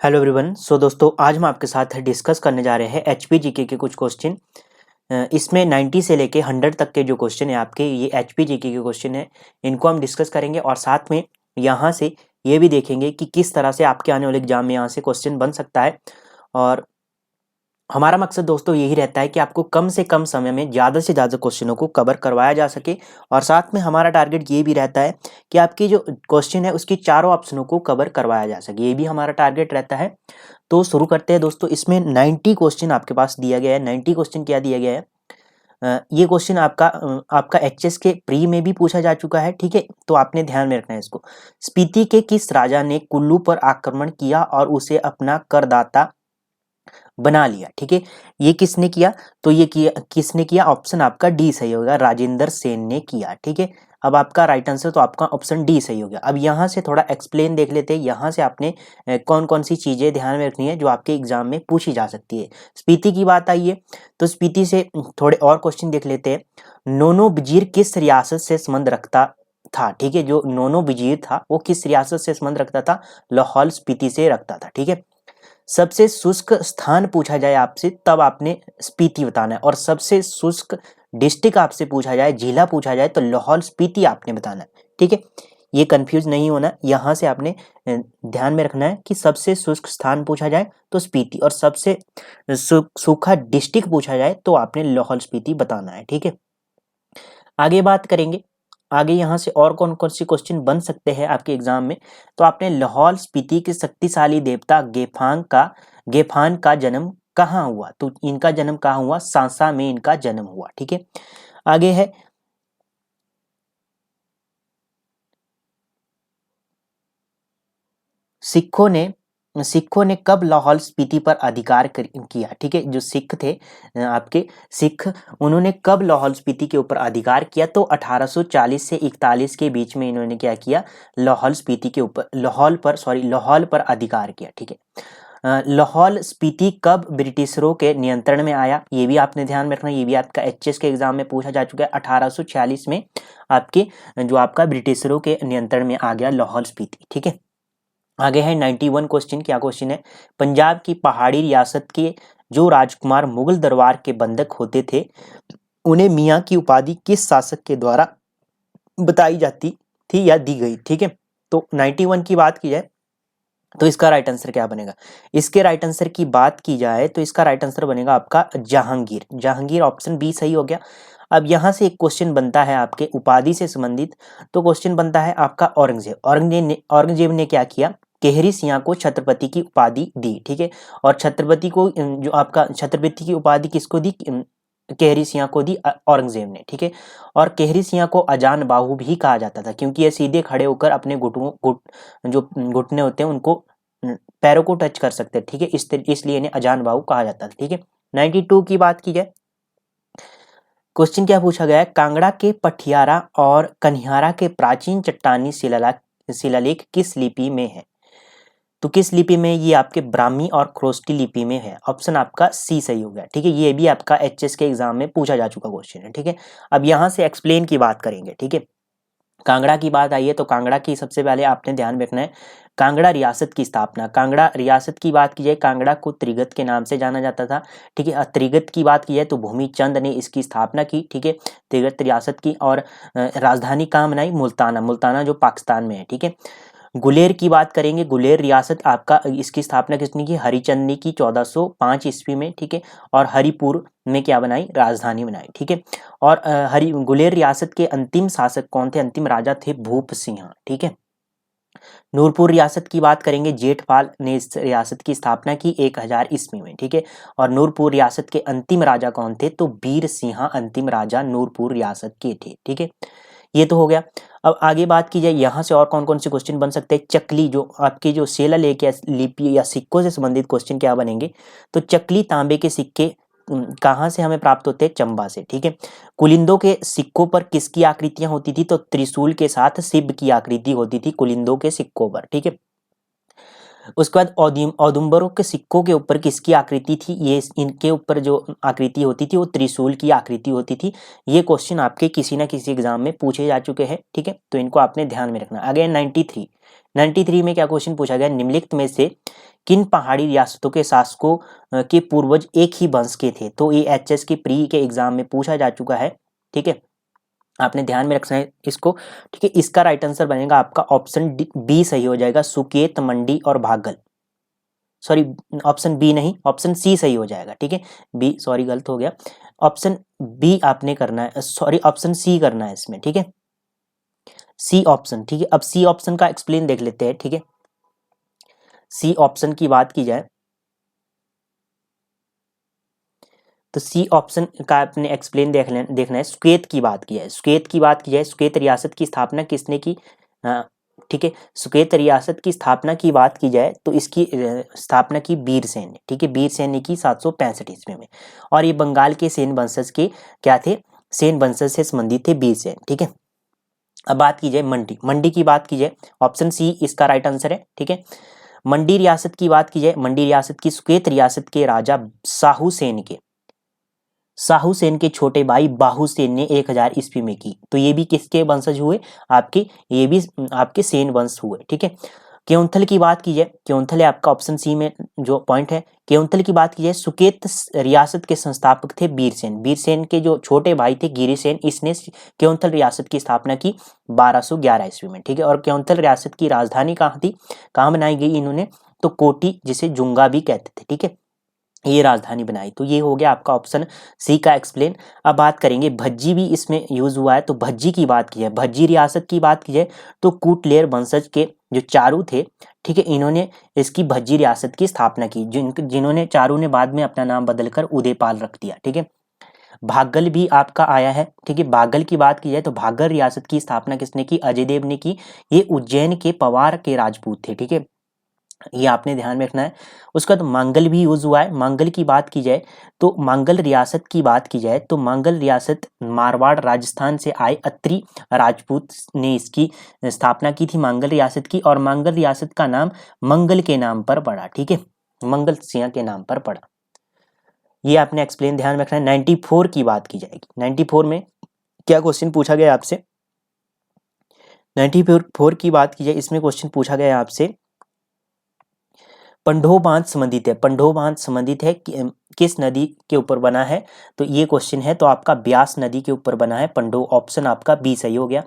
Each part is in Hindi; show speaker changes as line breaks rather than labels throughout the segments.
Hello everyone. दोस्तों आज हम आपके साथ डिस्कस करने जा रहे हैं एचपी जीके के कुछ क्वेश्चन। इसमें 90 से लेके 100 तक के जो क्वेश्चन है आपके, ये एचपी जीके के क्वेश्चन है। इनको हम डिस्कस करेंगे और साथ में यहाँ से ये भी देखेंगे कि किस तरह से आपके आने वाले एग्जाम में यहाँ से क्वेश्चन बन सकता है। और हमारा मकसद दोस्तों यही रहता है कि आपको कम से कम समय में ज़्यादा से ज़्यादा क्वेश्चनों को कवर करवाया जा सके। और साथ में हमारा टारगेट ये भी रहता है कि आपकी जो क्वेश्चन है उसकी चारों ऑप्शनों को कवर करवाया जा सके, ये भी हमारा टारगेट रहता है। तो शुरू करते हैं दोस्तों। इसमें 90 क्वेश्चन आपके पास दिया गया है। 90 क्वेश्चन क्या दिया गया है, ये क्वेश्चन आपका एचएस के प्री में भी पूछा जा चुका है, ठीक है। तो आपने ध्यान में रखना है इसको। स्पीति के किस राजा ने कुल्लू पर आक्रमण किया और उसे अपना करदाता बना लिया, ठीक है। ये किसने किया, तो ये किया किसने किया, ऑप्शन आपका डी सही होगा, राजेंद्र सेन ने किया, ठीक है। अब आपका राइट आंसर तो आपका ऑप्शन डी सही हो गया। अब यहाँ से थोड़ा एक्सप्लेन देख लेते हैं। यहाँ से आपने कौन कौन सी चीजें ध्यान में रखनी है जो आपके एग्जाम में पूछी जा सकती है। स्पीति की बात आई है तो स्पीति से थोड़े और क्वेश्चन देख लेते हैं। नोनो वजीर किस रियासत से संबंध रखता था, ठीक है। जो नोनो वजीर था वो किस रियासत से संबंध रखता था, लाहौल स्पीति से रखता था, ठीक है। सबसे शुष्क स्थान पूछा जाए आपसे तब आपने स्पीति बताना है, और सबसे शुष्क डिस्ट्रिक्ट आपसे पूछा जाए, जिला पूछा जाए तो लाहौल स्पीति आपने बताना है, ठीक है। ये कंफ्यूज नहीं होना, यहाँ से आपने ध्यान में रखना है कि सबसे शुष्क स्थान पूछा जाए तो स्पीति, और सबसे सूखा डिस्ट्रिक्ट पूछा जाए तो आपने लाहौल स्पीति बताना है, ठीक है। आगे बात करेंगे, आगे यहाँ से और कौन कौन से क्वेश्चन बन सकते हैं आपके एग्जाम में। तो आपने लाहौल स्पीति के शक्तिशाली देवता गेफान का जन्म कहाँ हुआ, तो इनका जन्म कहाँ हुआ, सांसा में इनका जन्म हुआ, ठीक है। आगे है सिखों ने कब लाहौल स्पीति पर अधिकार किया, ठीक है। जो सिख थे आपके सिख, उन्होंने कब लाहौल स्पीति के ऊपर अधिकार किया, तो 1840 से 41 के बीच में इन्होंने क्या किया, लाहौल स्पीति के ऊपर लाहौल पर अधिकार किया, ठीक है। लाहौल स्पीति कब ब्रिटिशरों के नियंत्रण में आया, ये भी आपने ध्यान में रखना। ये भी आपका एचएस के एग्जाम में पूछा जा चुका है। 1846 में आपके जो आपका ब्रिटिशरों के नियंत्रण में आ गया लाहौल स्पीति, ठीक है। आगे है 91 क्वेश्चन। क्या क्वेश्चन है, पंजाब की पहाड़ी रियासत के जो राजकुमार मुगल दरबार के बंधक होते थे उन्हें मियाँ की उपाधि किस शासक के द्वारा बताई जाती थी या दी गई, ठीक है। तो 91 की बात की जाए तो इसका राइट आंसर क्या बनेगा, इसके राइट आंसर की बात की जाए तो इसका राइट आंसर बनेगा आपका जहांगीर। जहांगीर ऑप्शन बी सही हो गया। अब यहां से एक क्वेश्चन बनता है आपके उपाधि से संबंधित। तो क्वेश्चन बनता है आपका औरंगजेब ने क्या किया, केहरी सिंह को छत्रपति की उपाधि दी, ठीक है। और छत्रपति को जो आपका छत्रपति की उपाधि किसको दी, केहरी सिंह को दी औरंगजेब ने, ठीक है। और केहरी सिंह को अजान बाहु भी कहा जाता था क्योंकि ये सीधे खड़े होकर अपने जो घुटने होते हैं उनको पैरों को टच कर सकते हैं, ठीक है। इसलिए इन्हें अजान बाहु कहा जाता था, ठीक है। 92 की बात की जाए, क्वेश्चन क्या पूछा गया है, कांगड़ा के पठियारा और कन्हारा के प्राचीन चट्टानी शिलालेख किस लिपि में है, तो किस लिपि में, ये आपके ब्राह्मी और ख्रोष्टी लिपि में है। ऑप्शन आपका सी सही हो गया, ठीक है। ये भी आपका एचएस के एग्जाम में पूछा जा चुका क्वेश्चन है, ठीक है। अब यहाँ से एक्सप्लेन की बात करेंगे, ठीक है। कांगड़ा की बात आई है तो कांगड़ा की सबसे पहले आपने ध्यान में रखना है, कांगड़ा रियासत की स्थापना। कांगड़ा रियासत की बात की जाए, कांगड़ा को त्रिगत के नाम से जाना जाता था, ठीक है। त्रिगत की बात की जाए तो भूमि चंद ने इसकी स्थापना की, ठीक है, त्रिगत रियासत की। और राजधानी कहाँ बनाई, मुल्ताना जो पाकिस्तान में है, ठीक है। गुलेर की बात करेंगे, गुलेर रियासत आपका इसकी स्थापना किसने की, हरिचंद ने की 1405 ईस्वी में, ठीक है। और हरिपुर में क्या बनाई, राजधानी बनाई, ठीक है। और गुलेर रियासत के अंतिम शासक कौन थे, अंतिम राजा थे भूप सिंह, ठीक है। नूरपुर रियासत की बात करेंगे, जेठपाल ने इस रियासत की स्थापना की 1000 ईस्वी में, ठीक है। और नूरपुर रियासत के अंतिम राजा कौन थे, तो वीर सिंह अंतिम राजा नूरपुर रियासत के थे, ठीक है। ये तो हो गया। अब आगे बात की जाए यहाँ से और कौन कौन से क्वेश्चन बन सकते हैं। चकली, जो आपकी जो शिलालेख या लिपि या सिक्कों से संबंधित क्वेश्चन क्या बनेंगे, तो चकली तांबे के सिक्के कहाँ से हमें प्राप्त होते हैं, चंबा से, ठीक है। कुलिंदों के सिक्कों पर किसकी आकृतियां होती थी, तो त्रिशूल के साथ शिव की आकृति होती थी कुलिंदों के सिक्कों पर, ठीक है। उसके बाद औदुंबरों के सिक्कों के ऊपर किसकी आकृति थी, ये इनके ऊपर जो आकृति होती थी वो त्रिशूल की आकृति होती थी। ये क्वेश्चन आपके किसी ना किसी एग्जाम में पूछे जा चुके हैं, ठीक है। तो इनको आपने ध्यान में रखना। आगे 93 93 में क्या क्वेश्चन पूछा गया, निम्नलिखित में से किन पहाड़ी रियासतों के शासकों के पूर्वज एक ही वंश के थे। तो ये एचएस के प्री के एग्जाम में पूछा जा चुका है, ठीक है, आपने ध्यान में रखना है इसको, ठीक है। इसका राइट आंसर बनेगा आपका ऑप्शन बी सही हो जाएगा, सुकेत, मंडी और भागल। सॉरी, ऑप्शन बी नहीं, ऑप्शन सी सही हो जाएगा, ठीक है। बी, सॉरी गलत हो गया, ऑप्शन बी आपने करना है, सॉरी ऑप्शन सी करना है इसमें, ठीक है, सी ऑप्शन, ठीक है। अब सी ऑप्शन का एक्सप्लेन देख लेते हैं, ठीक है। सी ऑप्शन की बात की जाए तो सी ऑप्शन का आपने एक्सप्लेन देखना है। सुकेत की बात की जाए, सुकेत की बात की जाए, सुकेत रियासत की स्थापना किसने की, ठीक है, सुकेत रियासत की स्थापना की बात की जाए तो इसकी स्थापना की वीरसेन ने, ठीक है, वीरसेन ने की 765 ईस्वी में। और ये बंगाल के सेन वंशज के क्या थे, सेन वंशज से संबंधित थे वीरसेन, ठीक है। अब बात की जाए मंडी, मंडी की बात की जाए, ऑप्शन सी इसका राइट आंसर है, ठीक है। मंडी रियासत की बात की जाए, मंडी रियासत की सुकेत रियासत के राजा साहू सेन के छोटे भाई बाहू सेन ने 1000 ईस्वी में की। तो ये भी किसके वंशज हुए, आपके, ये भी आपके सेन वंश हुए, ठीक है। केउंथल की बात की जाए, केउंथल है आपका ऑप्शन सी में जो पॉइंट है। केउंथल की बात की जाए, सुकेत रियासत के संस्थापक थे वीरसेन, वीरसेन के जो छोटे भाई थे गिरिसेन, इसने केउंथल रियासत की स्थापना की 1211 ईस्वी में, ठीक है। और केउंथल रियासत की राजधानी कहाँ थी, कहाँ बनाई गई इन्होंने, तो कोटी, जिसे जुंगा भी कहते थे, ठीक है, ये राजधानी बनाई। तो ये हो गया आपका ऑप्शन सी का एक्सप्लेन। अब बात करेंगे भज्जी भी इसमें यूज हुआ है, तो भज्जी की बात की जाए, भज्जी रियासत की बात की जाए तो कुटलेर वंशज के जो चारू थे, ठीक है, इन्होंने इसकी भज्जी रियासत की स्थापना की, जिन्होंने चारू ने बाद में अपना नाम बदलकर उदयपाल रख दिया, ठीक है। भागल भी आपका आया है, ठीक है। भागल की बात की जाए तो भागल रियासत की स्थापना किसने की, अजय देव ने की। ये उज्जैन के पवार के राजपूत थे, ठीक है, ये आपने ध्यान में रखना है। उसके बाद मांगल भी यूज हुआ है। मांगल की बात की जाए तो मांगल रियासत की बात की जाए तो मांगल रियासत मारवाड़ राजस्थान से आए अत्रि राजपूत ने इसकी स्थापना की थी, मांगल रियासत की। और मांगल रियासत का नाम मंगल के नाम पर पड़ा, ठीक है, मंगल सिंह के नाम पर पड़ा। ये आपने एक्सप्लेन ध्यान में रखना है। 94 की बात की जाएगी, 94 में क्या क्वेश्चन पूछा गया आपसे, 94 की बात की जाए, इसमें क्वेश्चन पूछा गया आपसे पंडोह बांध संबंधित है, पंडोह बांध संबंधित है किस नदी के ऊपर बना है, तो ये क्वेश्चन है, तो आपका ब्यास नदी के ऊपर बना है पंडोह, ऑप्शन आपका बी सही हो गया।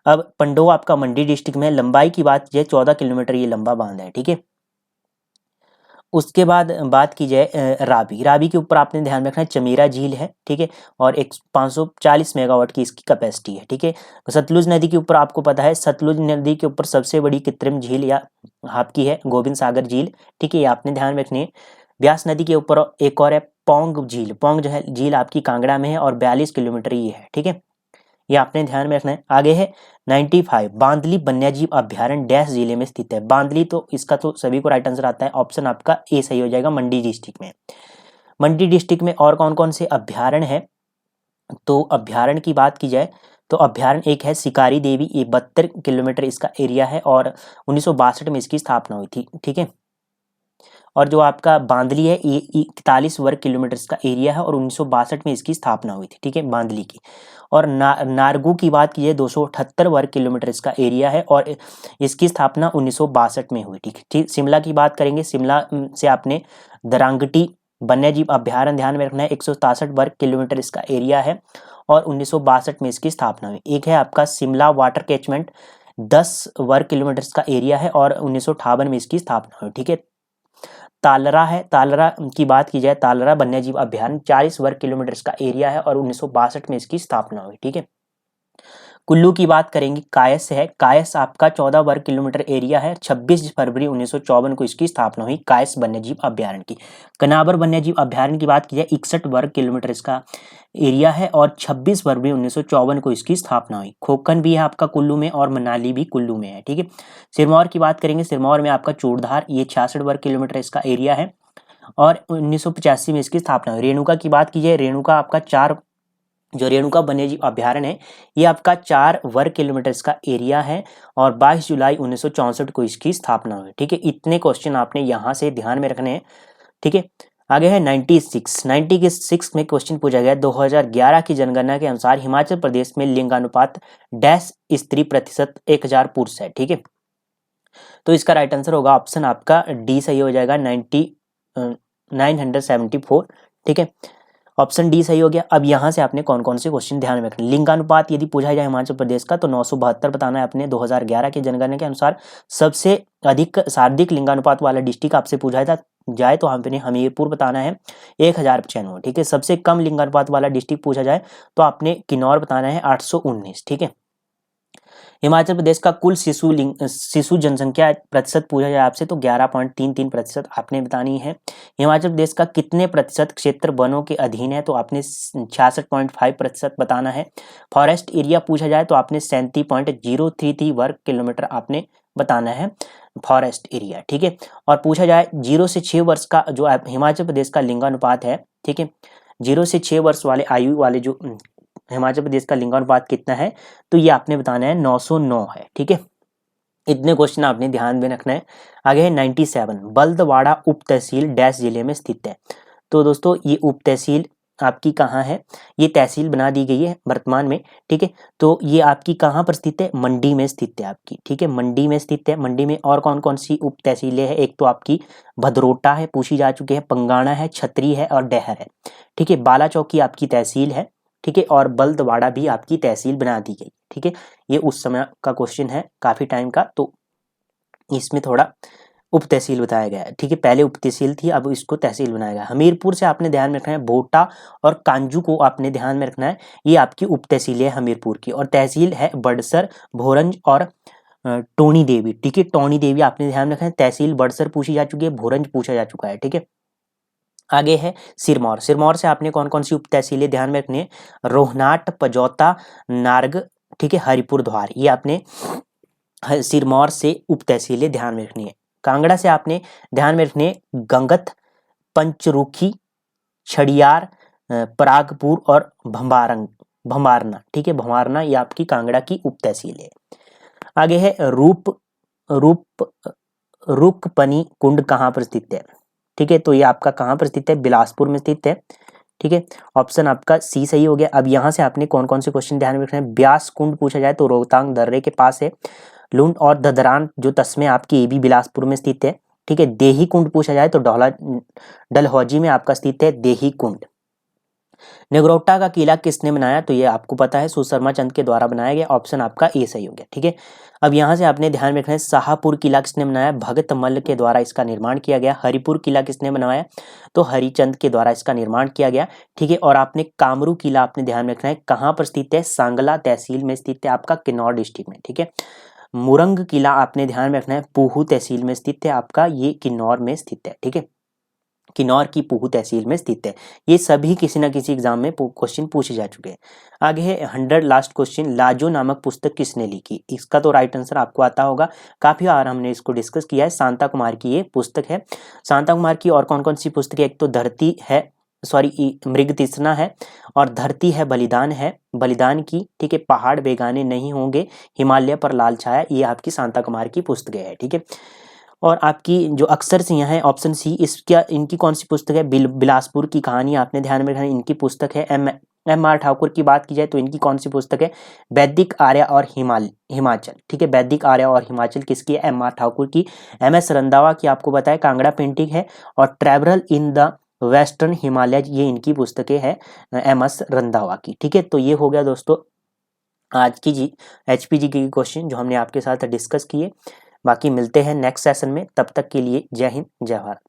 अब पंडोह आपका मंडी डिस्ट्रिक्ट में, लंबाई की बात की जाए 14 किलोमीटर ये लंबा बांध है, ठीक है। उसके बाद बात की जाए रावी, रावी के ऊपर आपने ध्यान रखना है चमेरा झील है, ठीक है, और एक 540 मेगावाट की इसकी कैपेसिटी है, ठीक है। सतलुज नदी के ऊपर आपको पता है, सतलुज नदी के ऊपर सबसे बड़ी कृत्रिम झील या आपकी है गोविंद सागर झील, ठीक है, ये आपने ध्यान रखनी है। ब्यास नदी के ऊपर एक और है पौंग झील, पौंग जो है झील आपकी कांगड़ा में है और 42 किलोमीटर ये है, ठीक है, ये आपने ध्यान में रखना है। आगे है 95, बांदली वन्यजीव अभ्यारण्य डैश जिले में स्थित है। बांदली, तो इसका तो सभी को राइट आंसर आता है, ऑप्शन आपका ए सही हो जाएगा, मंडी डिस्ट्रिक्ट में। मंडी डिस्ट्रिक्ट में और कौन कौन से अभ्यारण्य है, तो अभ्यारण्य की बात की जाए तो अभ्यारण्य एक है शिकारी देवी, ये 72 किलोमीटर इसका एरिया है और 1962 में इसकी स्थापना हुई थी, ठीक है। और जो आपका बांदली है ये 41 वर्ग किलोमीटर का एरिया है और 1962 में इसकी स्थापना हुई थी, ठीक है, बांदली की। और नारगू की बात की जाए 278 वर्ग किलोमीटर इसका एरिया है और इसकी स्थापना 1962 में हुई, ठीक। शिमला की बात करेंगे, शिमला से आपने दरांगटी वन्यजीव अभ्यारण्य ध्यान में रखना है, 167 वर्ग किलोमीटर इसका एरिया है और 1962 में इसकी स्थापना हुई। एक है आपका शिमला वाटर कैचमेंट, 10 वर्ग किलोमीटर का एरिया है और 1958 में इसकी स्थापना हुई, ठीक है। तालरा है, तालरा की बात की जाए, तालरा वन्यजीव अभ्यारण्य 40 वर्ग किलोमीटर का एरिया है और 1962 में इसकी स्थापना हुई, ठीक है। कुल्लू की बात करेंगे, कायस है, कायस आपका 14 वर्ग किलोमीटर एरिया है, 26 फरवरी 1954 को इसकी स्थापना हुई कायस वन्यजीव अभ्यारण्य की। कनाबर वन्यजीव अभ्यारण्य की बात की जाए 61 वर्ग किलोमीटर इसका एरिया है और 26 फरवरी 1954 को इसकी स्थापना हुई। खोखन भी है आपका कुल्लू में और मनाली भी कुल्लू में है, ठीक है। सिरमौर की बात करेंगे, सिरमौर में आपका चूड़धार, ये 66 वर्ग किलोमीटर इसका एरिया है और 1985 में इसकी स्थापना हुई। रेणुका की बात की जाए, रेणुका आपका जो रेणुका वन्यजीव अभ्यारण्य है ये आपका 4 वर्ग किलोमीटर इसका एरिया है और 22 जुलाई 1964 को इसकी स्थापना हुई, ठीक है। इतने क्वेश्चन आपने यहाँ से ध्यान में रखने हैं, ठीक है। आगे है 96 में क्वेश्चन पूछा गया 2011 की जनगणना के अनुसार हिमाचल प्रदेश में लिंगानुपात डैश स्त्री प्रतिशत 1000 पुरुष है, ठीक है। तो इसका राइट आंसर होगा ऑप्शन आपका डी सही हो जाएगा 974। ठीक है, ऑप्शन डी सही हो गया। अब यहाँ से आपने कौन कौन से क्वेश्चन ध्यान में रखना। लिंगानुपात यदि पूछा जाए हिमाचल प्रदेश का तो 972 बताना है अपने 2011 की जनगणना के अनुसार। सबसे अधिक सर्वाधिक लिंगानुपात वाला डिस्ट्रिक्ट आपसे पूछा जाए तो हमने हमीरपुर बताना है 1095। ठीक है, सबसे कम लिंगानुपात वाला डिस्ट्रिक्ट पूछा जाए तो आपने किन्नौर बताना है 819। ठीक है, हिमाचल प्रदेश का कुल शिशु जनसंख्या प्रतिशत पूछा जाए आपसे तो 11.33% आपने बतानी है। हिमाचल प्रदेश का कितने प्रतिशत क्षेत्र वनों के अधीन है तो आपने 66.5% बताना है। फॉरेस्ट एरिया पूछा जाए तो आपने 37.033 वर्ग किलोमीटर आपने बताना है फॉरेस्ट एरिया। ठीक है, और पूछा जाए 0 से 6 वर्ष का जो हिमाचल प्रदेश का लिंगानुपात है, ठीक है, 0 से 6 वर्ष वाले आयु वाले जो हिमाचल प्रदेश का लिंगानुपात कितना है तो ये आपने बताना है 909 है। ठीक है, इतने क्वेश्चन आपने ध्यान में रखना है। आगे है 97, बल्दवाड़ा उप तहसील डैश जिले में स्थित है। तो दोस्तों ये उप तहसील आपकी कहाँ है, ये तहसील बना दी गई है वर्तमान में। ठीक है, तो ये आपकी कहाँ पर स्थित है, मंडी में स्थित है आपकी। ठीक है, मंडी में स्थित है। मंडी में और कौन कौन सी उप तहसीलें हैं, एक तो आपकी भदरोटा है, पूछी जा चुकी है, पंगाणा है, छतरी है और डहर है। ठीक है, बालाचौकी आपकी तहसील है। ठीक है, और बल्दवाड़ा भी आपकी तहसील बना दी गई। ठीक है, ये उस समय का क्वेश्चन है काफी टाइम का, तो इसमें थोड़ा उप तहसील बताया गया है। ठीक है, पहले उप तहसील थी, अब इसको तहसील बनाया गया। हमीरपुर से आपने ध्यान में रखना है, भोटा और कांजू को आपने ध्यान में रखना है, ये आपकी उप तहसील है हमीरपुर की। और तहसील है बड़सर, भोरंज और टोनी देवी। ठीक है, टोनी देवी आपने ध्यान में रखना है। तहसील बड़सर पूछी जा चुकी है, भोरंज पूछा जा चुका है। ठीक है, आगे है सिरमौर। सिरमौर से आपने कौन कौन सी उप तहसीलें ध्यान में रखनी है, रोहनाट, पजौता, नार्ग, ठीक है, हरिपुर द्वार, ये आपने सिरमौर से उप तहसीलें ध्यान में रखनी है। कांगड़ा से आपने ध्यान में रखनी है गंगत, पंचरुखी, छड़ियार, परागपुर और भंबारना। ठीक है, भंबारना ये आपकी कांगड़ा की उप तहसील है। आगे है रुकपनी कुंड कहाँ पर स्थित है। ठीक है, तो ये आपका कहाँ पर स्थित है, बिलासपुर में स्थित है। ठीक है, ऑप्शन आपका सी सही हो गया। अब यहाँ से आपने कौन कौन से क्वेश्चन ध्यान में रखना है। ब्यास कुंड पूछा जाए तो रोहतांग दर्रे के पास है। लुंड और ददरान जो तस्मे आपकी ये भी बिलासपुर में स्थित है। ठीक है, देही कुंड पूछा जाए तो डलहौजी में आपका स्थित है देही कुंड। निगरोटा का किला किसने बनाया तो ये आपको पता है, सुशर्मा चंद के द्वारा बनाया गया। ऑप्शन आपका ए सही हो गया। ठीक है, अब यहाँ से आपने ध्यान में रखना है शाहपुर किला किसने बनाया, भगत मल्ल के द्वारा इसका निर्माण किया गया। हरिपुर किला किसने बनवाया तो हरिचंद के द्वारा इसका निर्माण किया गया। ठीक है, और आपने कामरू किला आपने ध्यान में रखना है कहाँ पर स्थित है, सांगला तहसील में स्थित है आपका, किन्नौर डिस्ट्रिक्ट में। ठीक है, मुरंग किला आपने ध्यान में रखना है पूहू तहसील में स्थित है आपका, ये किन्नौर में स्थित है। ठीक है, किन्नौर की पूहू तहसील में स्थित है। ये सभी किसी ना किसी एग्जाम में क्वेश्चन पूछे जा चुके हैं। आगे है 100 लास्ट क्वेश्चन, लाजो नामक पुस्तक किसने लिखी। इसका तो राइट आंसर आपको आता होगा, काफी बार हमने इसको डिस्कस किया है। शांता कुमार की ये पुस्तक है। शांता कुमार की और कौन कौन सी पुस्तक है, एक तो धरती है, सॉरी मृगतृष्णा है, और धरती है बलिदान है, बलिदान की। ठीक है, पहाड़ बेगाने नहीं होंगे, हिमालय पर लाल छाया, ये आपकी शांता कुमार की पुस्तकें है। ठीक है, और आपकी जो अक्सर सिंह है ऑप्शन सी, इसका इनकी कौन सी पुस्तक है, बिलासपुर की कहानी आपने ध्यान में रखना है, इनकी पुस्तक है। एम आर ठाकुर की बात की जाए तो इनकी कौन सी पुस्तक है, वैदिक आर्य और हिमाचल। ठीक है, वैदिक आर्य और हिमाचल किसकी है, एम आर ठाकुर की। एम एस रंधावा की आपको बताया कांगड़ा पेंटिंग है, और travel in the western Himalaya, ये इनकी पुस्तकें हैं एम एस रंधावा की। ठीक है, तो ये हो गया दोस्तों आज की HPG के क्वेश्चन जो हमने आपके साथ डिस्कस किए। बाकी मिलते हैं नेक्स्ट सेशन में, तब तक के लिए जय हिंद जय भारत।